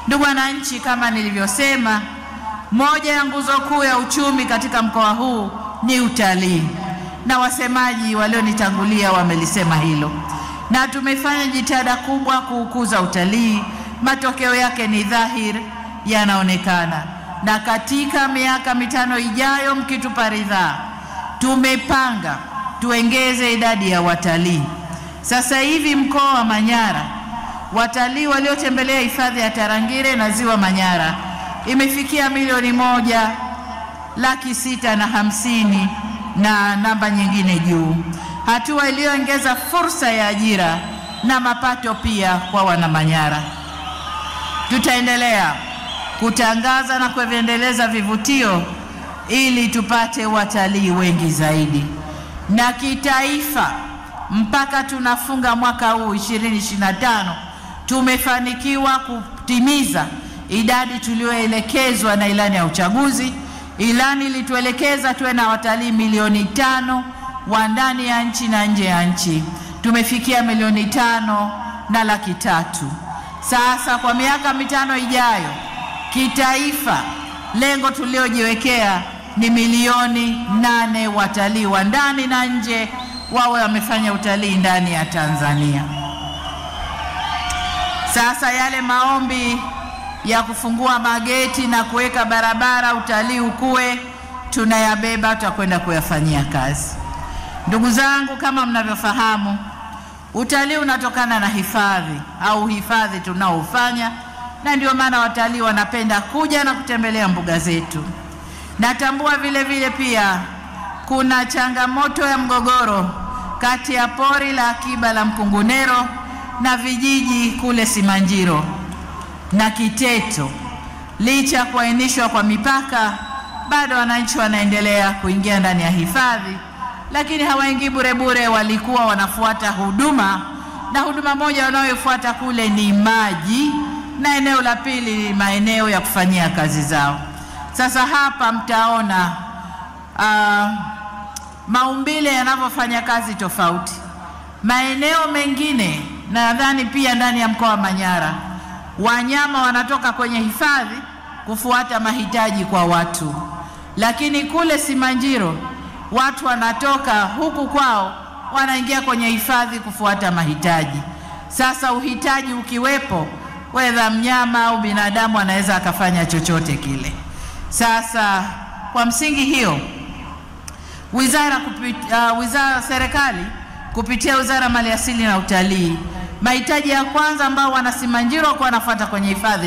Ndugu wananchi, kama nilivyosema, moja ya nguzo kuu ya uchumi katika mkoa huu ni utalii, na wasemaji walionitangulia wamelisema hilo, na tumefanya jitihada kubwa kuukuza utalii. Matokeo yake ni dhahiri, yanaonekana, na katika miaka 5 ijayo, mkitupa ridhaa, tumepanga tuongeze idadi ya watalii. Sasa hivi mkoa wa Manyara, watalii waliotembelea hifadhi ya Tarangire na Ziwa Manyara imefikia 1,650,000 na namba nyingine juu, hatua iliyoongeza fursa ya ajira na mapato pia kwa Wanamanyara. Tutaendelea kutangaza na kuendeleza vivutio ili tupate watalii wengi zaidi, na kitaifa mpaka tunafunga mwaka huu 2025 tumefanikiwa kutimiza idadi tulioelekezwa na ilani ya uchaguzi. Ilani ilituelekeza tuwe na watalii 500,000 wa ndani ya nchi na nje ya nchi. Tumefikia 5,500,000. Sasa kwa miaka 5 ijayo, kitaifa, lengo tuliojiwekea ni 8,000,000 watalii wa ndani na nje wawe wamefanya utalii ndani ya Tanzania. Sasa yale maombi ya kufungua mageti na kuweka barabara utalii ukue, tunayabeba, tutakwenda kuyafanyia kazi. Ndugu zangu, kama mnavyofahamu, utalii unatokana na hifadhi au hifadhi tunaofanya, na ndio maana watalii wanapenda kuja na kutembelea mbuga zetu. Natambua vile vile pia kuna changamoto ya mgogoro kati ya pori la akiba la Mkungunero na vijiji kule Simanjiro na Kiteto. Licha ya kuainishwa kwa mipaka, bado wananchi wanaendelea kuingia ndani ya hifadhi, lakini hawaingii bure bure, walikuwa wanafuata huduma, na huduma moja wanayofuata kule ni maji, na eneo la pili ni maeneo ya kufanyia kazi zao. Sasa hapa mtaona maumbile yanavyofanya kazi tofauti. Maeneo mengine, nadhani pia ndani ya mkoa wa Manyara, wanyama wanatoka kwenye hifadhi kufuata mahitaji kwa watu, lakini kule Simanjiro watu wanatoka huku kwao wanaingia kwenye hifadhi kufuata mahitaji. Sasa uhitaji ukiwepo, whether mnyama au binadamu anaweza akafanya chochote kile. Sasa kwa msingi hiyo, serikali kupitia Wizara ya Maliasili na Utalii, mahitaji ya kwanza ambao wana Simanjiro kwa wanafuata kwenye hifadhi